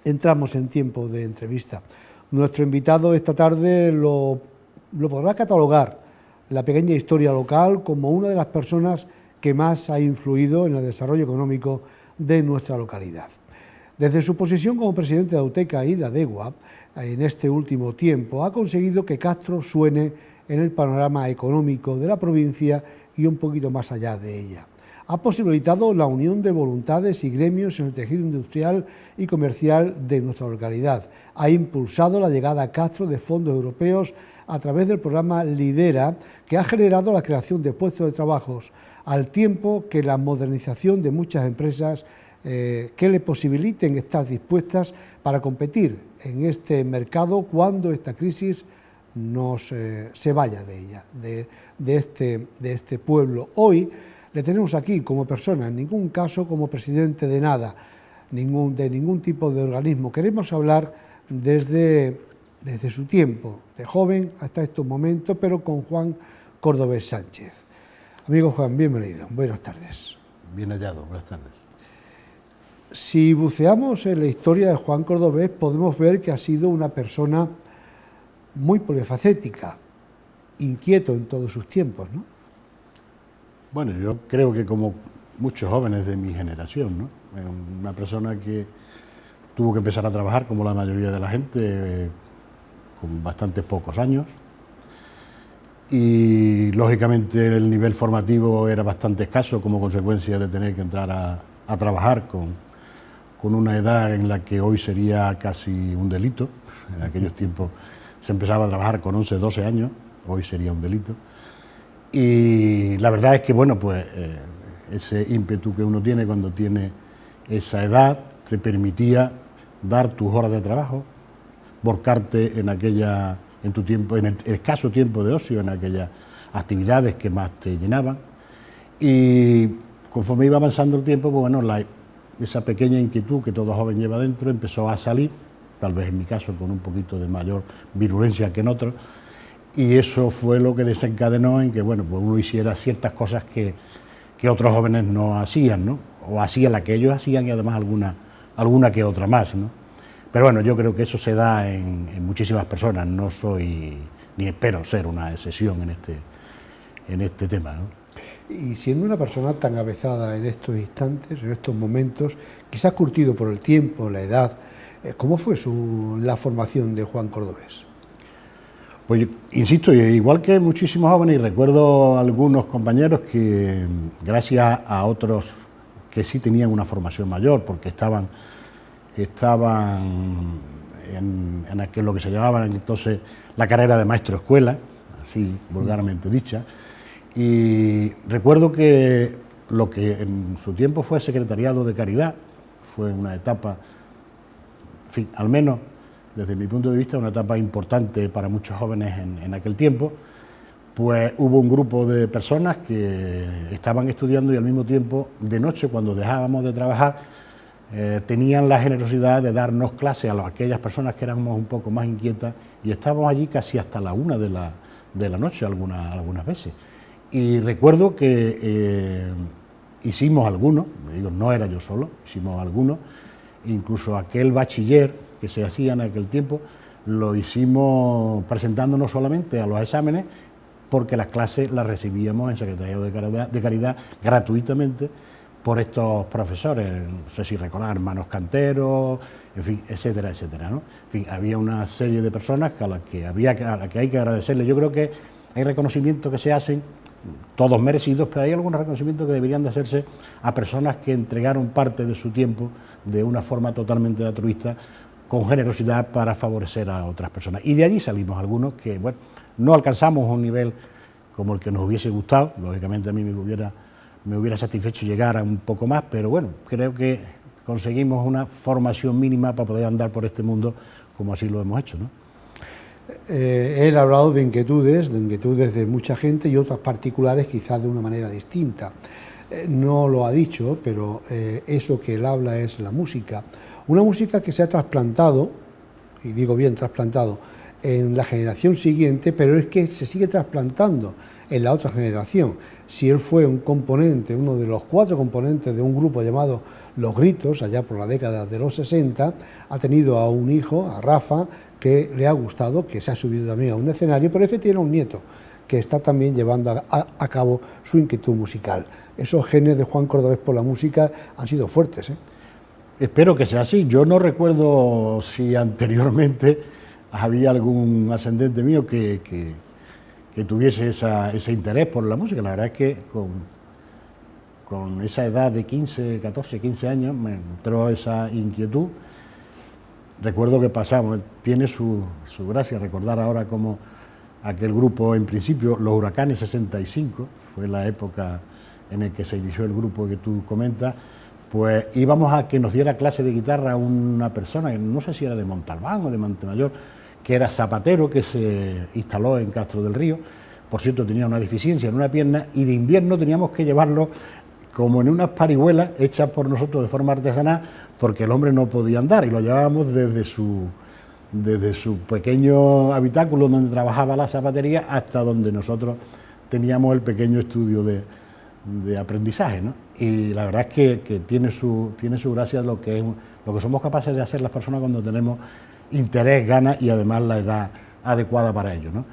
entramos en tiempo de entrevista. Nuestro invitado esta tarde lo podrá catalogar la pequeña historia local como una de las personas que más ha influido en el desarrollo económico de nuestra localidad. Desde su posición como presidente de Auteca y de Adegua, en este último tiempo, ha conseguido que Castro suene en el panorama económico de la provincia y un poquito más allá de ella. Ha posibilitado la unión de voluntades y gremios en el tejido industrial y comercial de nuestra localidad. Ha impulsado la llegada a Castro de fondos europeos a través del programa Lidera, que ha generado la creación de puestos de trabajo, al tiempo que la modernización de muchas empresas que le posibiliten estar dispuestas para competir en este mercado cuando esta crisis se vaya de ella, de este pueblo. Hoy le tenemos aquí como persona, en ningún caso como presidente de nada, de ningún tipo de organismo. Queremos hablar desde su tiempo, de joven hasta estos momentos, pero con Juan Cordovés Sánchez. Amigo Juan, bienvenido, buenas tardes. Bien hallado, buenas tardes. Si buceamos en la historia de Juan Cordovés, podemos ver que ha sido una persona muy polifacética, inquieto en todos sus tiempos, ¿no? Bueno, yo creo que como muchos jóvenes de mi generación, ¿no? Una persona que tuvo que empezar a trabajar, como la mayoría de la gente, con bastantes pocos años, y lógicamente el nivel formativo era bastante escaso como consecuencia de tener que entrar a trabajar con una edad en la que hoy sería casi un delito. En aquellos tiempos se empezaba a trabajar con 11, 12 años, hoy sería un delito. Y la verdad es que, bueno, pues ese ímpetu que uno tiene cuando tiene esa edad te permitía dar tus horas de trabajo, volcarte en tu tiempo, en el escaso tiempo de ocio, en aquellas actividades que más te llenaban. Y conforme iba avanzando el tiempo, pues bueno, esa pequeña inquietud que todo joven lleva dentro empezó a salir, tal vez en mi caso con un poquito de mayor virulencia que en otros, y eso fue lo que desencadenó en que, bueno, pues uno hiciera ciertas cosas que otros jóvenes no hacían, ¿no? O hacían la que ellos hacían y además alguna que otra más, ¿no? Pero bueno, yo creo que eso se da en muchísimas personas, no soy ni espero ser una excepción en este tema, ¿no? Y siendo una persona tan avezada en estos instantes, en estos momentos, quizás curtido por el tiempo, la edad, ¿cómo fue la formación de Juan Cordovés? Pues insisto, igual que muchísimos jóvenes, y recuerdo algunos compañeros que, gracias a otros que sí tenían una formación mayor, porque estaban en aquel, lo que se llamaba entonces la carrera de maestro escuela, así vulgarmente dicha, y recuerdo que lo que en su tiempo fue secretariado de caridad, fue una etapa, en fin, al menos desde mi punto de vista, una etapa importante para muchos jóvenes en aquel tiempo, pues hubo un grupo de personas que estaban estudiando y al mismo tiempo, de noche, cuando dejábamos de trabajar, tenían la generosidad de darnos clases a aquellas personas que éramos un poco más inquietas y estábamos allí casi hasta la 1 de la noche algunas veces. Y recuerdo que hicimos algunos, digo, no era yo solo, hicimos algunos, incluso aquel bachiller que se hacía en aquel tiempo, lo hicimos presentándonos solamente a los exámenes, porque las clases las recibíamos en Secretariado de Caridad gratuitamente por estos profesores, no sé si recordar, hermanos canteros, en fin, etcétera, etcétera, ¿no? En fin, había una serie de personas a las que hay que agradecerle. Yo creo que hay reconocimientos que se hacen, todos merecidos, pero hay algunos reconocimientos que deberían de hacerse a personas que entregaron parte de su tiempo de una forma totalmente altruista, con generosidad para favorecer a otras personas. Y de allí salimos algunos que, bueno, no alcanzamos un nivel como el que nos hubiese gustado, lógicamente a mí me hubiera satisfecho llegar a un poco más, pero bueno, creo que conseguimos una formación mínima para poder andar por este mundo como así lo hemos hecho, ¿no? Él ha hablado de inquietudes de mucha gente y otras particulares quizás de una manera distinta. No lo ha dicho, pero eso que él habla es la música. Una música que se ha trasplantado, y digo bien trasplantado, en la generación siguiente, pero es que se sigue trasplantando en la otra generación. Si él fue un componente, uno de los 4 componentes de un grupo llamado Los Gritos, allá por la década de los 60, ha tenido a un hijo, a Rafa, que le ha gustado, que se ha subido también a un escenario, pero es que tiene un nieto que está también llevando a cabo su inquietud musical. Esos genes de Juan Cordovés por la música han sido fuertes, ¿eh? Espero que sea así. Yo no recuerdo si anteriormente había algún ascendente mío que tuviese ese interés por la música. La verdad es que con esa edad de 14, 15 años me entró esa inquietud. Recuerdo que pasamos, tiene su gracia recordar ahora cómo aquel grupo, en principio, los Huracanes 65, fue la época en la que se inició el grupo que tú comentas, pues íbamos a que nos diera clase de guitarra una persona, no sé si era de Montalbán o de Montemayor, que era zapatero, que se instaló en Castro del Río. Por cierto, tenía una deficiencia en una pierna y de invierno teníamos que llevarlo como en unas parihuelas hechas por nosotros de forma artesanal, porque el hombre no podía andar y lo llevábamos desde su pequeño habitáculo donde trabajaba la zapatería hasta donde nosotros teníamos el pequeño estudio de aprendizaje, ¿no? Y la verdad es que tiene su gracia lo que somos capaces de hacer las personas cuando tenemos interés, ganas y además la edad adecuada para ello, ¿no?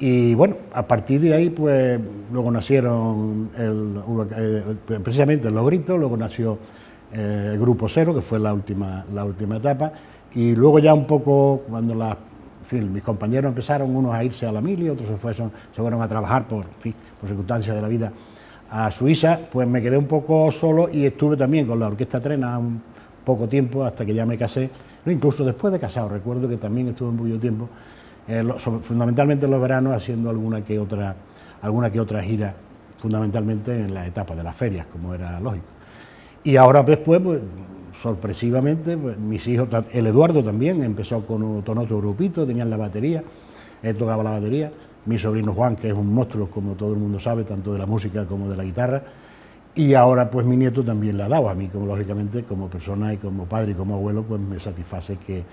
Y bueno, a partir de ahí, pues luego nacieron precisamente Los Gritos, luego nació el Grupo Cero, que fue la última etapa, y luego ya un poco cuando mis compañeros empezaron, unos a irse a la mili, otros se fueron a trabajar por circunstancias de la vida a Suiza, pues me quedé un poco solo y estuve también con la Orquesta Trena un poco tiempo hasta que ya me casé, no, incluso después de casado, recuerdo que también estuve un poquito tiempo, fundamentalmente en los veranos, haciendo alguna que otra gira, fundamentalmente en la etapa de las ferias, como era lógico. Y ahora después, pues sorpresivamente, pues, mis hijos, el Eduardo también empezó con otro grupito, tenían la batería, él tocaba la batería, mi sobrino Juan, que es un monstruo, como todo el mundo sabe, tanto de la música como de la guitarra, y ahora pues mi nieto también le ha dado a mí, como lógicamente como persona y como padre y como abuelo, pues me satisface que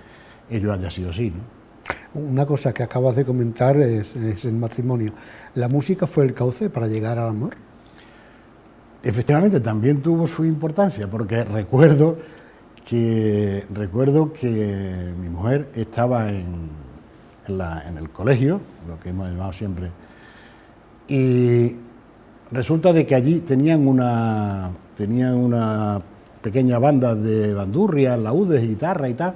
ello haya sido así, ¿no? Una cosa que acabas de comentar es el matrimonio. ¿La música fue el cauce para llegar al amor? Efectivamente, también tuvo su importancia, porque recuerdo que mi mujer estaba en el colegio, lo que hemos llamado siempre, y resulta de que allí tenían una pequeña banda de bandurria, laúdes y guitarra y tal,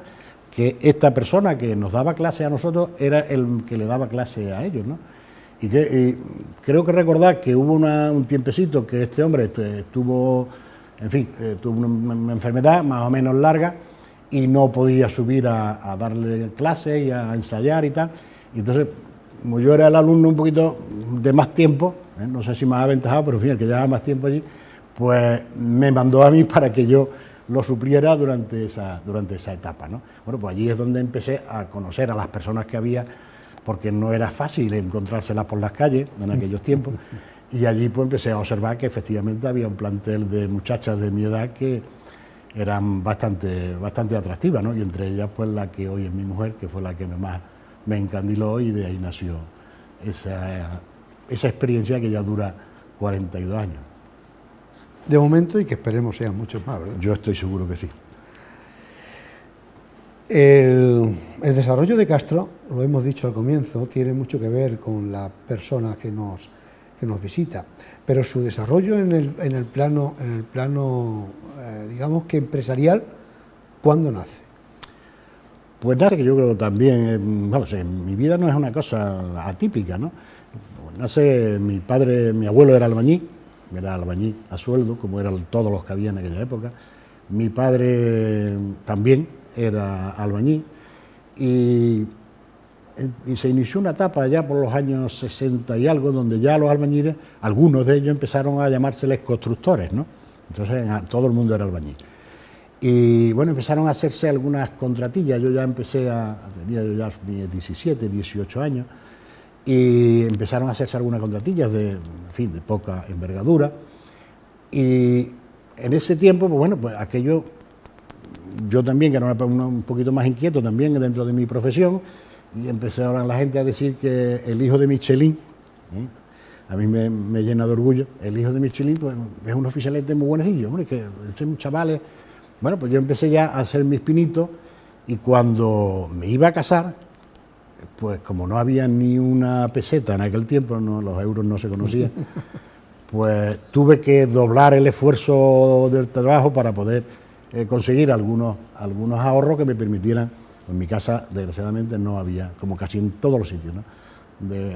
que esta persona que nos daba clase a nosotros era el que le daba clase a ellos, ¿no? Y creo que recordar que hubo un tiempecito que este hombre tuvo una enfermedad más o menos larga y no podía subir a darle clases y a ensayar y tal. Y entonces, como yo era el alumno un poquito de más tiempo, no sé si más aventajado, pero en fin, el que llevaba más tiempo allí, pues me mandó a mí para que yo lo supliera durante esa etapa, ¿no? Bueno, pues allí es donde empecé a conocer a las personas que había, porque no era fácil encontrárselas por las calles en aquellos tiempos, y allí pues empecé a observar que efectivamente había un plantel de muchachas de mi edad que eran bastante atractivas, ¿no? Y entre ellas pues la que hoy es mi mujer, que fue la que más me encandiló, y de ahí nació esa experiencia que ya dura 42 años. De momento, y que esperemos sean muchos más, ¿verdad? Yo estoy seguro que sí. El desarrollo de Castro, lo hemos dicho al comienzo, tiene mucho que ver con la persona que nos visita, pero su desarrollo en el plano digamos que empresarial, ¿cuándo nace? Pues nace, que yo creo también, vamos, en mi vida no es una cosa atípica, ¿no? Nace mi abuelo era albañil a sueldo, como eran todos los que había en aquella época. Mi padre también era albañil y se inició una etapa ya por los años 60 y algo, donde ya los albañiles, algunos de ellos empezaron a llamárseles constructores, ¿no? Entonces todo el mundo era albañil. Y bueno, empezaron a hacerse algunas contratillas. Yo ya tenía yo ya 17, 18 años, y empezaron a hacerse algunas contratillas de poca envergadura. Y en ese tiempo, pues bueno, pues aquello, yo también, que era un poquito más inquieto también dentro de mi profesión, y empezaron la gente a decir que el hijo de Michelin, a mí me llena de orgullo. El hijo de Michelin pues, es un oficialete muy buenecillo, hombre, que son chavales. Bueno, pues yo empecé ya a hacer mis pinitos y cuando me iba a casar, pues como no había ni una peseta en aquel tiempo, no, los euros no se conocían, pues tuve que doblar el esfuerzo del trabajo para poder conseguir algunos ahorros que me permitieran. En mi casa, desgraciadamente, no había, como casi en todos los sitios, ¿no?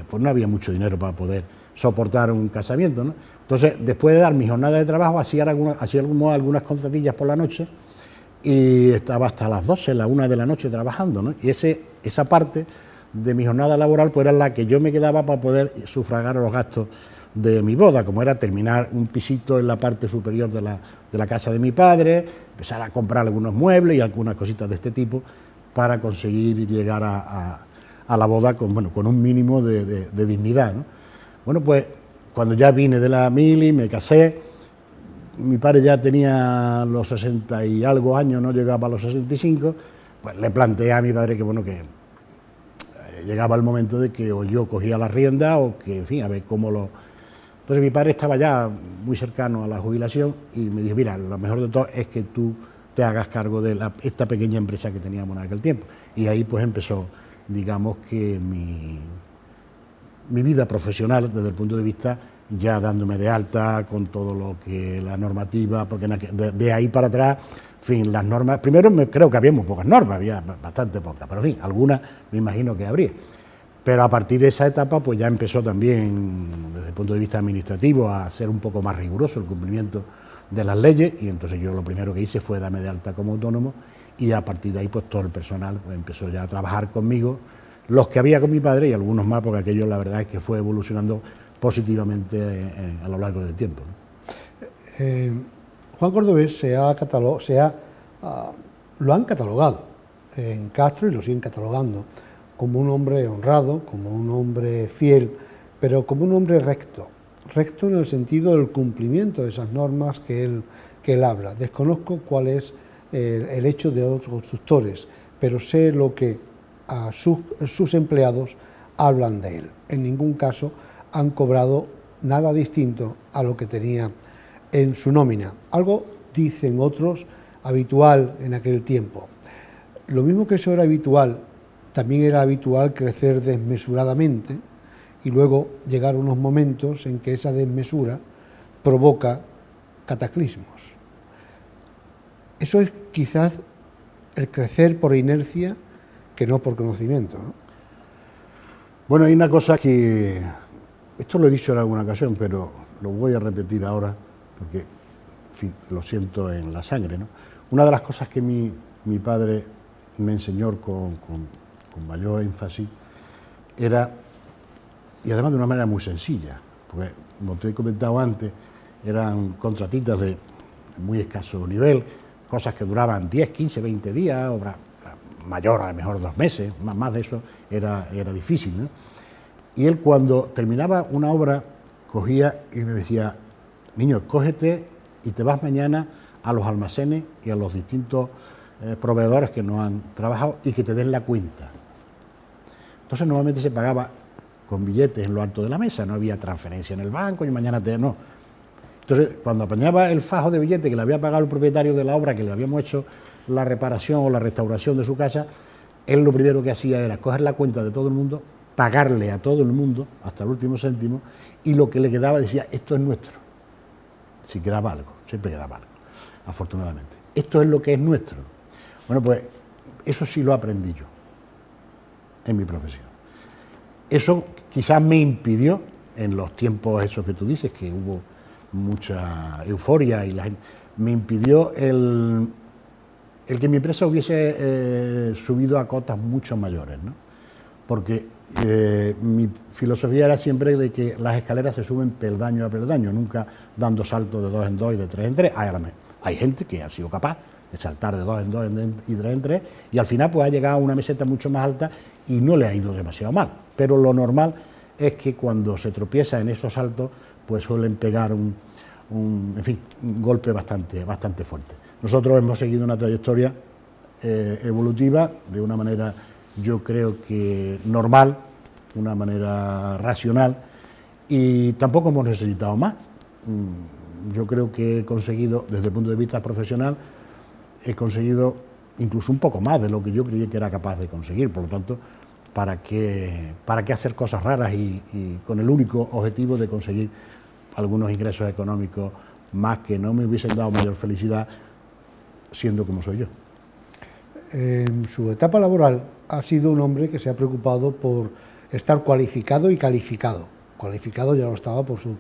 Pues no había mucho dinero para poder soportar un casamiento, ¿no? Entonces, después de dar mi jornada de trabajo, hacía algunas contratillas por la noche y estaba hasta las 12, la 1 de la noche trabajando, ¿no? Y esa parte de mi jornada laboral pues era la que yo me quedaba para poder sufragar los gastos de mi boda, como era terminar un pisito en la parte superior de la casa de mi padre, empezar a comprar algunos muebles y algunas cositas de este tipo para conseguir llegar a la boda con un mínimo de dignidad, ¿no? Bueno, pues cuando ya vine de la mili, me casé, mi padre ya tenía los 60 y algo años, no llegaba a los 65, pues le planteé a mi padre que llegaba el momento de que o yo cogía la rienda o que, en fin, a ver cómo lo... Entonces mi padre estaba ya muy cercano a la jubilación y me dijo, mira, lo mejor de todo es que tú te hagas cargo de esta pequeña empresa que teníamos en aquel tiempo. Y ahí pues empezó, digamos que mi vida profesional desde el punto de vista ya dándome de alta con todo lo que la normativa, porque de ahí para atrás, en fin, las normas, primero creo que había muy pocas normas, había bastante pocas, pero en fin, algunas me imagino que habría. Pero a partir de esa etapa pues ya empezó también desde el punto de vista administrativo a ser un poco más riguroso el cumplimiento de las leyes y entonces yo lo primero que hice fue darme de alta como autónomo y a partir de ahí pues todo el personal pues empezó ya a trabajar conmigo, los que había con mi padre y algunos más, porque aquello la verdad es que fue evolucionando positivamente a lo largo del tiempo, ¿no? Juan Cordovés lo han catalogado en Castro y lo siguen catalogando como un hombre honrado, como un hombre fiel, pero como un hombre recto en el sentido del cumplimiento de esas normas que él habla. Desconozco cuál es el hecho de otros constructores, pero sé lo que sus empleados hablan de él. En ningún caso han cobrado nada distinto a lo que tenía en su nómina. Algo, dicen otros, habitual en aquel tiempo. Lo mismo que eso era habitual, también era habitual crecer desmesuradamente y luego llegar unos momentos en que esa desmesura provoca cataclismos. Eso es quizás el crecer por inercia que no por conocimiento, ¿no? Bueno, hay una cosa que, esto lo he dicho en alguna ocasión, pero lo voy a repetir ahora porque, en fin, lo siento en la sangre, ¿no? Una de las cosas que mi padre me enseñó con mayor énfasis era, y además de una manera muy sencilla, porque como te he comentado antes, eran contratitas de muy escaso nivel, cosas que duraban 10, 15, 20 días, obra mayor a lo mejor 2 meses, más de eso era difícil, ¿no? Y él cuando terminaba una obra cogía y me decía, niño, cógete y te vas mañana a los almacenes y a los distintos proveedores que no han trabajado y que te den la cuenta. Entonces normalmente se pagaba con billetes en lo alto de la mesa, no había transferencia en el banco y mañana no. Entonces cuando apañaba el fajo de billetes que le había pagado el propietario de la obra, que le habíamos hecho la reparación o la restauración de su casa, él lo primero que hacía era coger la cuenta de todo el mundo, pagarle a todo el mundo hasta el último céntimo y lo que le quedaba decía, esto es nuestro. Si quedaba algo, siempre quedaba algo, afortunadamente. Esto es lo que es nuestro. Bueno, pues eso sí lo aprendí yo en mi profesión. Eso quizás me impidió, en los tiempos esos que tú dices, que hubo mucha euforia y la gente, me impidió el que mi empresa hubiese subido a cotas mucho mayores, ¿no? Porque mi filosofía era siempre de que las escaleras se suben peldaño a peldaño, nunca dando saltos de 2 en 2 y de 3 en 3. Hay gente que ha sido capaz de saltar de 2 en 2 y 3 en 3 y al final pues ha llegado a una meseta mucho más alta y no le ha ido demasiado mal. Pero lo normal es que cuando se tropieza en esos saltos pues suelen pegar un golpe bastante fuerte. Nosotros hemos seguido una trayectoria evolutiva de una manera, yo creo que normal, una manera racional, y tampoco hemos necesitado más. Yo creo que he conseguido, desde el punto de vista profesional, he conseguido incluso un poco más de lo que yo creía que era capaz de conseguir. Por lo tanto, ¿para qué hacer cosas raras y con el único objetivo de conseguir algunos ingresos económicos más que no me hubiesen dado mayor felicidad siendo como soy yo? En su etapa laboral ha sido un hombre que se ha preocupado por estar cualificado y calificado. Cualificado ya lo estaba por su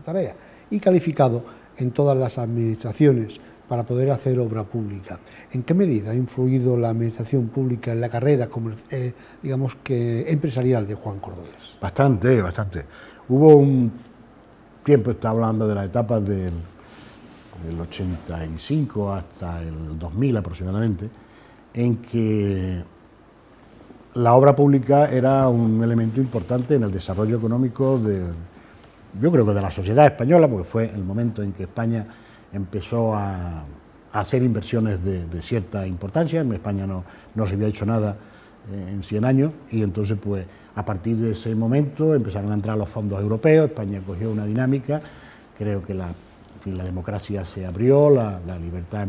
tarea y calificado en todas las administraciones para poder hacer obra pública. ¿En qué medida ha influido la administración pública en la carrera, digamos que empresarial de Juan Cordovés? Bastante, bastante. Hubo un tiempo, está hablando de la etapa del 85 hasta el 2000 aproximadamente, en que la obra pública era un elemento importante en el desarrollo económico yo creo que de la sociedad española, porque fue el momento en que España empezó a hacer inversiones de cierta importancia. En España no se había hecho nada en 100 años y entonces pues a partir de ese momento empezaron a entrar los fondos europeos, España cogió una dinámica, creo que la democracia se abrió, la libertad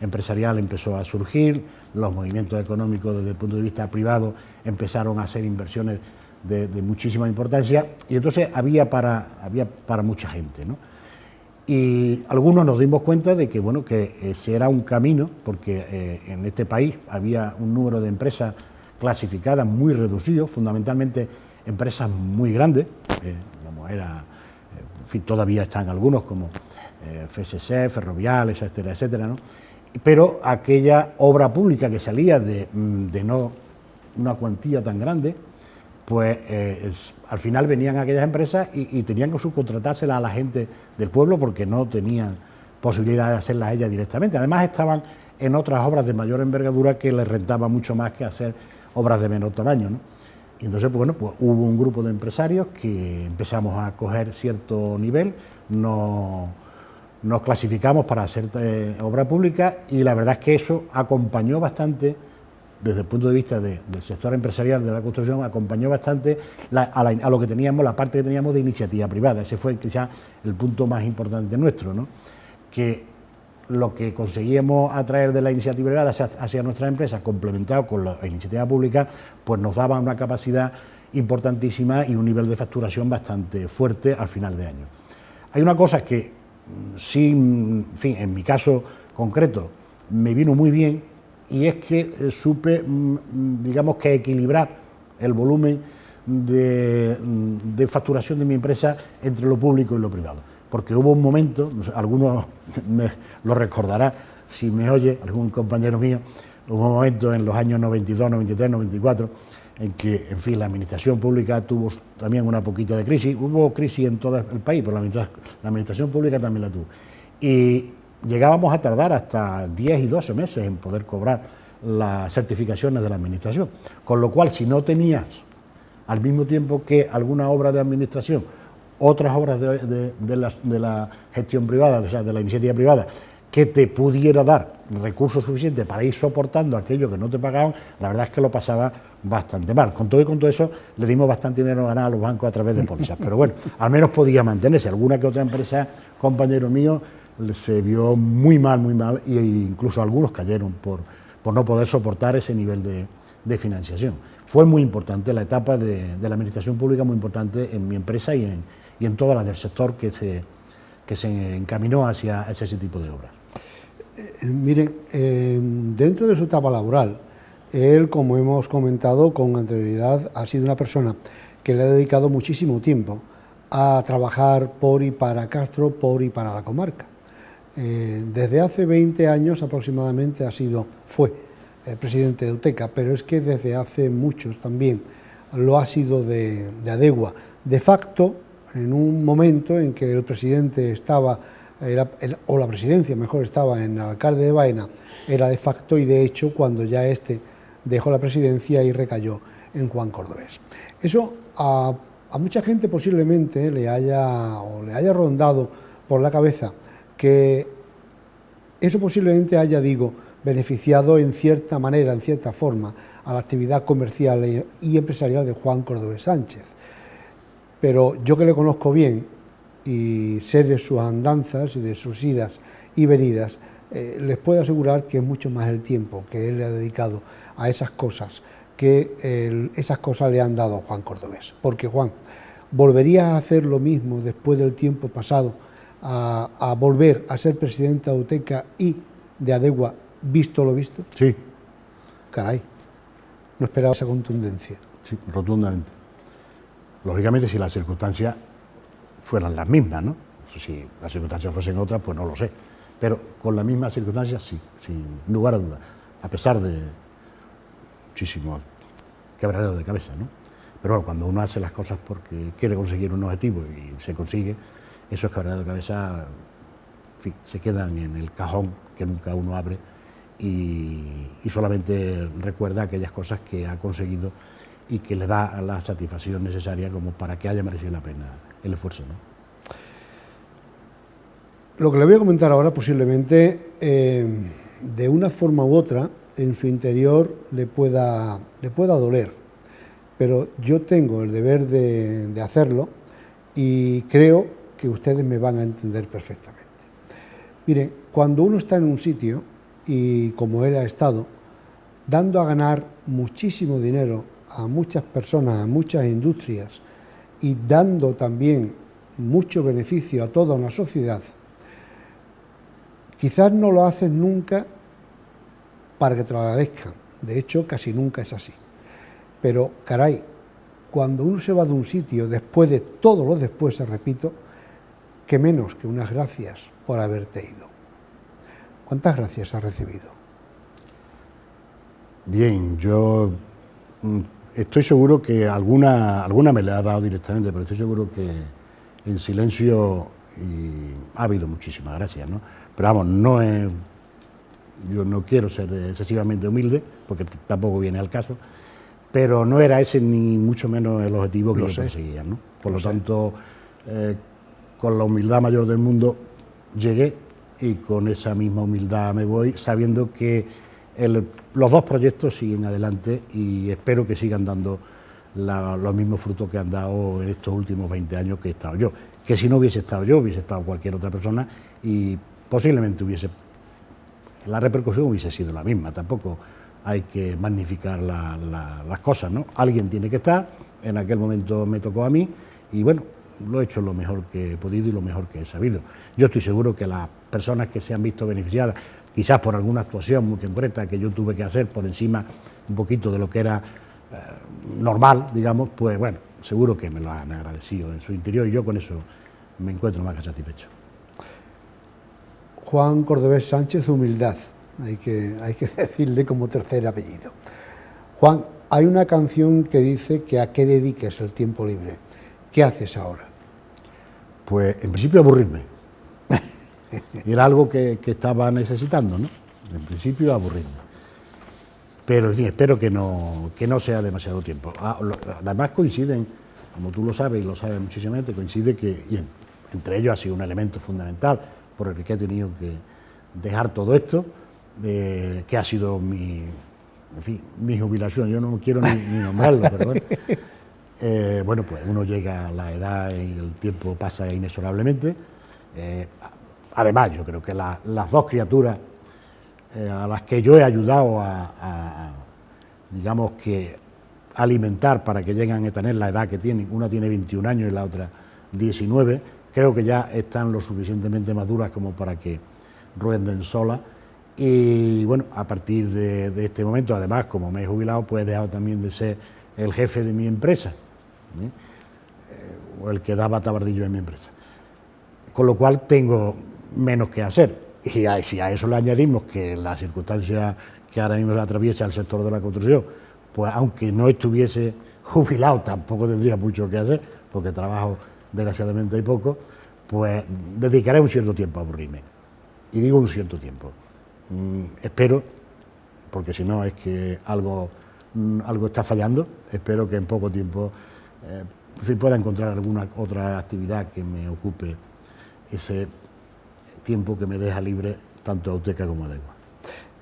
empresarial empezó a surgir, los movimientos económicos desde el punto de vista privado empezaron a hacer inversiones de muchísima importancia y entonces había para mucha gente, ¿no? Y algunos nos dimos cuenta de que, bueno, que ese era un camino, porque en este país había un número de empresas clasificadas muy reducido, fundamentalmente empresas muy grandes, como era, en fin, todavía están algunos como FSC, Ferrovial, etcétera, etcétera, ¿no? Pero aquella obra pública que salía de no una cuantía tan grande, pues al final venían aquellas empresas y tenían que subcontratársela a la gente del pueblo porque no tenían posibilidad de hacerlas ellas directamente. Además estaban en otras obras de mayor envergadura que les rentaba mucho más que hacer obras de menor tamaño, ¿no? Y entonces, pues, bueno, pues hubo un grupo de empresarios que empezamos a coger cierto nivel, nos clasificamos para hacer obra pública y la verdad es que eso acompañó bastante, desde el punto de vista del sector empresarial de la construcción, acompañó bastante a lo que teníamos, la parte que teníamos de iniciativa privada. Ese fue quizás el punto más importante nuestro, ¿no? Que lo que conseguíamos atraer de la iniciativa privada hacia nuestras empresas, complementado con la iniciativa pública, pues nos daba una capacidad importantísima y un nivel de facturación bastante fuerte al final de año. Hay una cosa que sí, en fin, en mi caso concreto, me vino muy bien, y es que supe, digamos que equilibrar el volumen de facturación de mi empresa entre lo público y lo privado. Porque hubo un momento, algunos lo recordará si me oye, algún compañero mío, hubo un momento en los años 92, 93, 94, en que, en fin, la administración pública tuvo también una poquita de crisis. Hubo crisis en todo el país, pero la administración pública también la tuvo. Y llegábamos a tardar hasta 10 y 12 meses en poder cobrar las certificaciones de la administración, con lo cual si no tenías al mismo tiempo que alguna obra de administración, otras obras de la gestión privada, o sea, de la iniciativa privada, que te pudiera dar recursos suficientes para ir soportando aquello que no te pagaban, la verdad es que lo pasaba bastante mal. Con todo y con todo eso le dimos bastante dinero ganar a los bancos a través de pólizas, pero bueno, al menos podía mantenerse. Alguna que otra empresa, compañero mío, se vio muy mal e incluso algunos cayeron por no poder soportar ese nivel de financiación. Fue muy importante la etapa de la administración pública, muy importante en mi empresa y en todas las del sector que se encaminó hacia ese tipo de obras. Miren, dentro de su etapa laboral, él, como hemos comentado con anterioridad, ha sido una persona que le ha dedicado muchísimo tiempo a trabajar por y para Castro, por y para la comarca. Desde hace 20 años aproximadamente fue presidente de UTECA, pero es que desde hace muchos también lo ha sido de Adegua. De facto, en un momento en que el presidente o la presidencia mejor estaba en el alcalde de Baena, era de facto y de hecho cuando ya dejó la presidencia y recayó en Juan Cordovés. Eso a mucha gente posiblemente le haya rondado por la cabeza que eso posiblemente haya, beneficiado en cierta manera, en cierta forma, a la actividad comercial y empresarial de Juan Cordovés Sánchez. pero yo que le conozco bien y sé de sus andanzas y de sus idas y venidas, les puedo asegurar que es mucho más el tiempo que él le ha dedicado a esas cosas, que esas cosas le han dado a Juan Cordovés. Porque, Juan, ¿volverías a hacer lo mismo después del tiempo pasado, a volver a ser presidente de Auteca y de Adegua, visto lo visto? Sí. Caray, no esperaba esa contundencia. Sí, rotundamente. Lógicamente, si las circunstancias fueran las mismas, ¿no? Si las circunstancias fuesen otras, pues no lo sé. Pero con las mismas circunstancias, sí, sin lugar a dudas, a pesar de muchísimos quebraderos de cabeza, ¿no? Pero bueno, cuando uno hace las cosas porque quiere conseguir un objetivo y se consigue, esos quebraderos de cabeza, en fin, se quedan en el cajón que nunca uno abre y solamente recuerda aquellas cosas que ha conseguido y que le da la satisfacción necesaria como para que haya merecido la pena el esfuerzo, ¿no? Lo que le voy a comentar ahora posiblemente, de una forma u otra, en su interior le pueda doler, pero yo tengo el deber de hacerlo y creo que ustedes me van a entender perfectamente. Miren, cuando uno está en un sitio, y como él ha estado, dando a ganar muchísimo dinero a muchas personas, a muchas industrias, y dando también mucho beneficio a toda una sociedad, quizás no lo haces nunca para que te lo agradezcan. De hecho, casi nunca es así. Pero, caray, cuando uno se va de un sitio, después de todos los después, repito, que menos que unas gracias por haberte ido. ¿Cuántas gracias has recibido? Bien, yo estoy seguro que alguna me la ha dado directamente, pero estoy seguro que en silencio ha habido muchísimas gracias, ¿no? Pero vamos, yo no quiero ser excesivamente humilde, porque tampoco viene al caso, pero no era ese ni mucho menos el objetivo que yo perseguía, ¿no? Por lo tanto, con la humildad mayor del mundo llegué y con esa misma humildad me voy, sabiendo que los dos proyectos siguen adelante y espero que sigan dando los mismos frutos que han dado en estos últimos 20 años que he estado yo. Que si no hubiese estado yo, hubiese estado cualquier otra persona y posiblemente la repercusión hubiese sido la misma. Tampoco hay que magnificar las cosas, ¿no? Alguien tiene que estar, en aquel momento me tocó a mí y bueno, lo he hecho lo mejor que he podido y lo mejor que he sabido. Yo estoy seguro que las personas que se han visto beneficiadas, quizás por alguna actuación muy concreta que yo tuve que hacer por encima un poquito de lo que era normal, digamos, pues bueno, seguro que me lo han agradecido en su interior y yo con eso me encuentro más que satisfecho. Juan Cordovés Sánchez, humildad, hay que decirle como tercer apellido. Juan, hay una canción que dice que a qué dediques el tiempo libre. ¿Qué haces ahora? Pues en principio aburrirme. Era algo que estaba necesitando, ¿no? En principio aburrirme. Pero en fin, espero que no sea demasiado tiempo. Además coinciden, como tú lo sabes y lo sabes muchísima gente, coincide que, y entre ellos ha sido un elemento fundamental por el que he tenido que dejar todo esto, que ha sido mi jubilación. Yo no quiero ni nombrarlo, pero bueno. Bueno, pues uno llega a la edad y el tiempo pasa inexorablemente. Además, yo creo que las dos criaturas a las que yo he ayudado digamos que alimentar para que lleguen a tener la edad que tienen, una tiene 21 años y la otra 19, creo que ya están lo suficientemente maduras como para que rueden solas. Y bueno, a partir de este momento, además, como me he jubilado, pues he dejado también de ser el jefe de mi empresa, o el que daba tabardillo en mi empresa. Con lo cual tengo menos que hacer. Y si a eso le añadimos que la circunstancia que ahora mismo atraviesa el sector de la construcción, pues aunque no estuviese jubilado, tampoco tendría mucho que hacer, porque trabajo desgraciadamente hay poco, pues dedicaré un cierto tiempo a aburrirme. Y digo un cierto tiempo. Espero, porque si no es que algo está fallando, espero que en poco tiempo pueda encontrar alguna otra actividad que me ocupe ese tiempo que me deja libre tanto Auteca como Adegua.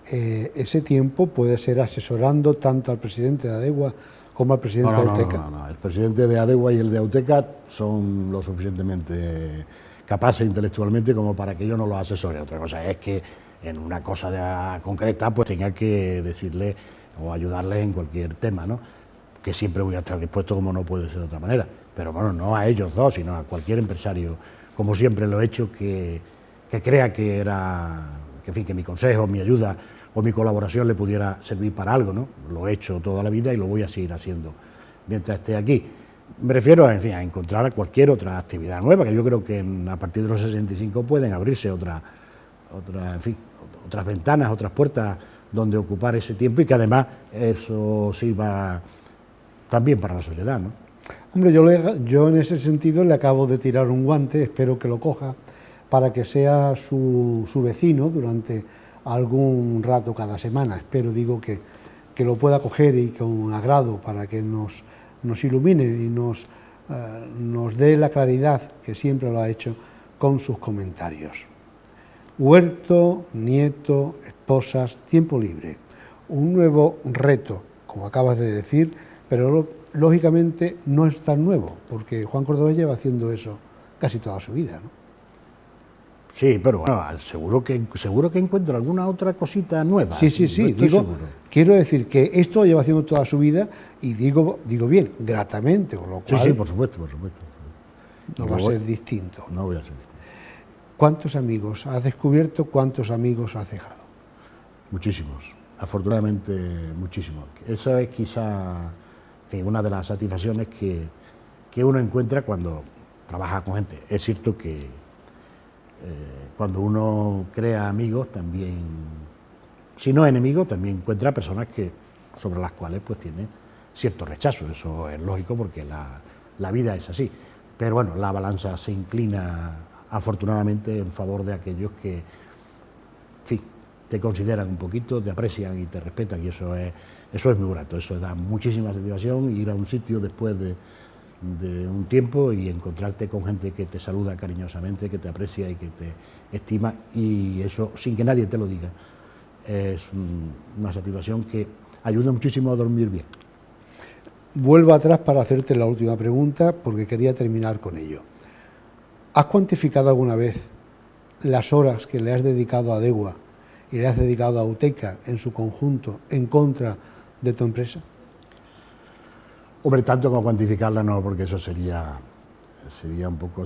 Ese tiempo puede ser asesorando tanto al presidente de Adegua como el presidente de Auteca. No. El presidente de Adegua y el de Auteca son lo suficientemente capaces intelectualmente como para que yo no los asesore. Otra cosa es que en una cosa concreta pues tenga que decirle o ayudarle en cualquier tema, ¿no? Que siempre voy a estar dispuesto, como no puede ser de otra manera. Pero bueno, no a ellos dos, sino a cualquier empresario, como siempre lo he hecho, que crea que en fin, que mi consejo, mi ayuda o mi colaboración le pudiera servir para algo, ¿no? Lo he hecho toda la vida y lo voy a seguir haciendo mientras esté aquí. Me refiero en fin, a encontrar cualquier otra actividad nueva, que yo creo que a partir de los 65 pueden abrirse otras ventanas, otras puertas donde ocupar ese tiempo, y que además eso sirva también para la sociedad, ¿no? Hombre, yo en ese sentido le acabo de tirar un guante, espero que lo coja, para que sea su vecino durante algún rato cada semana. Espero, digo, que lo pueda coger y con agrado, para que nos ilumine y nos dé la claridad que siempre lo ha hecho con sus comentarios. Huerto, nieto, esposas, tiempo libre. Un nuevo reto, como acabas de decir, pero lógicamente no es tan nuevo, porque Juan Cordovés lleva haciendo eso casi toda su vida, ¿no? Sí, pero bueno, seguro que encuentro alguna otra cosita nueva. Sí, quiero decir que esto lo lleva haciendo toda su vida, y digo bien, gratamente, con lo cual... Sí, por supuesto. No va a ser distinto. No voy a ser distinto. ¿Cuántos amigos has descubierto? ¿Cuántos amigos has dejado? Muchísimos, afortunadamente muchísimos. Esa es quizá, en fin, una de las satisfacciones que uno encuentra cuando trabaja con gente. Es cierto que cuando uno crea amigos, también, si no enemigos, también encuentra personas sobre las cuales pues tiene cierto rechazo. Eso es lógico, porque la vida es así. Pero bueno, la balanza se inclina afortunadamente en favor de aquellos que, en fin, te consideran un poquito, te aprecian y te respetan, y eso es muy grato. Eso da muchísima satisfacción, ir a un sitio después de un tiempo y encontrarte con gente que te saluda cariñosamente, que te aprecia y que te estima, y eso sin que nadie te lo diga. Es una satisfacción que ayuda muchísimo a dormir bien. Vuelvo atrás para hacerte la última pregunta, porque quería terminar con ello. ¿Has cuantificado alguna vez las horas que le has dedicado a Adegua y le has dedicado a Auteca en su conjunto en contra de tu empresa? Hombre, tanto como cuantificarla no, porque eso sería un poco,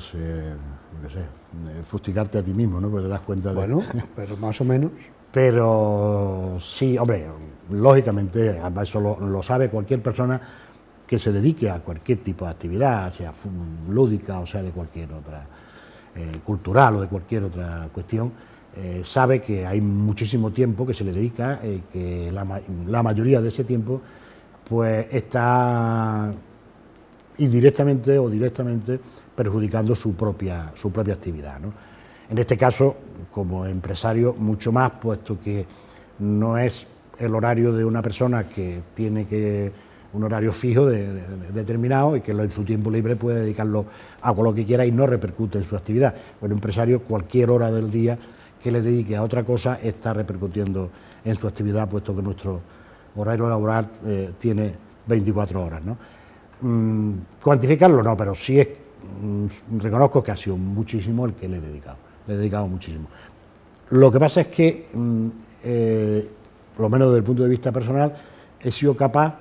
fustigarte a ti mismo, ¿no? Porque te das cuenta de... Bueno, pero más o menos. Pero sí, hombre, lógicamente, eso lo sabe cualquier persona que se dedique a cualquier tipo de actividad, sea lúdica o sea de cualquier otra, cultural o de cualquier otra cuestión, sabe que hay muchísimo tiempo que se le dedica, que la mayoría de ese tiempo pues está indirectamente o directamente perjudicando su propia actividad, ¿no? En este caso, como empresario, mucho más, puesto que no es el horario de una persona que tiene un horario fijo determinado, y que en su tiempo libre puede dedicarlo a lo que quiera y no repercute en su actividad. Bueno, empresario, cualquier hora del día que le dedique a otra cosa está repercutiendo en su actividad, puesto que nuestro horario laboral tiene 24 horas, ¿no? Cuantificarlo no, pero sí reconozco que ha sido muchísimo el que le he dedicado muchísimo. Lo que pasa es que, por lo menos desde el punto de vista personal, he sido capaz,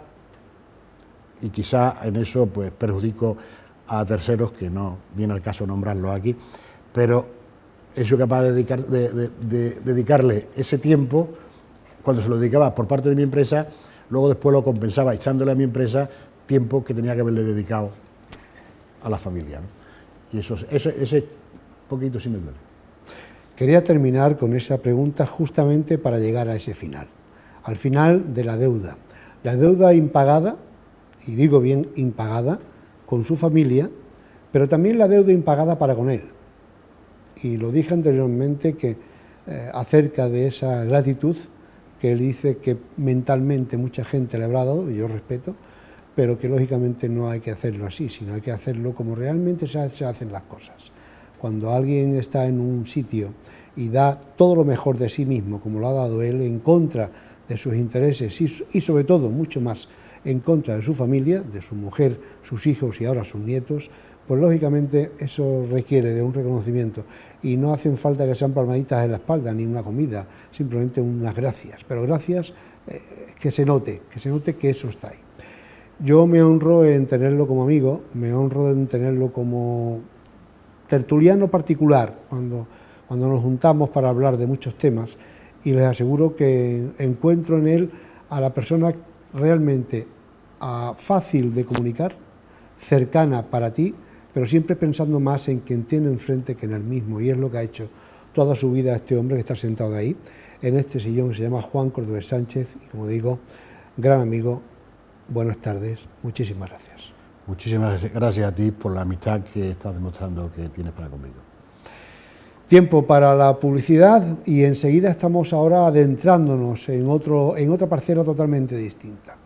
y quizá en eso pues perjudico a terceros, que no viene al caso nombrarlos aquí, pero he sido capaz de dedicarle ese tiempo, cuando se lo dedicaba por parte de mi empresa, luego después lo compensaba echándole a mi empresa tiempo que tenía que haberle dedicado a la familia, ¿no? Y ese poquito sí me duele. Quería terminar con esa pregunta justamente para llegar a ese final, al final de la deuda impagada, y digo bien impagada, con su familia, pero también la deuda impagada para con él. Y lo dije anteriormente, que acerca de esa gratitud que él dice que mentalmente mucha gente le habrá dado, y yo respeto, pero que lógicamente no hay que hacerlo así, sino hay que hacerlo como realmente se hacen las cosas. Cuando alguien está en un sitio y da todo lo mejor de sí mismo, como lo ha dado él, en contra de sus intereses y sobre todo mucho más en contra de su familia, de su mujer, sus hijos y ahora sus nietos, pues lógicamente eso requiere de un reconocimiento y no hacen falta que sean palmaditas en la espalda ni una comida, simplemente unas gracias, pero gracias que se note que eso está ahí. Yo me honro en tenerlo como amigo, me honro en tenerlo como tertuliano particular cuando nos juntamos para hablar de muchos temas, y les aseguro que encuentro en él a la persona realmente fácil de comunicar, cercana para ti, pero siempre pensando más en quien tiene enfrente que en él mismo, y es lo que ha hecho toda su vida este hombre que está sentado ahí, en este sillón, que se llama Juan Cordovez Sánchez, y como digo, gran amigo, buenas tardes, muchísimas gracias. Muchísimas gracias a ti por la amistad que estás demostrando que tienes para conmigo. Tiempo para la publicidad y enseguida estamos ahora adentrándonos en otra parcela totalmente distinta.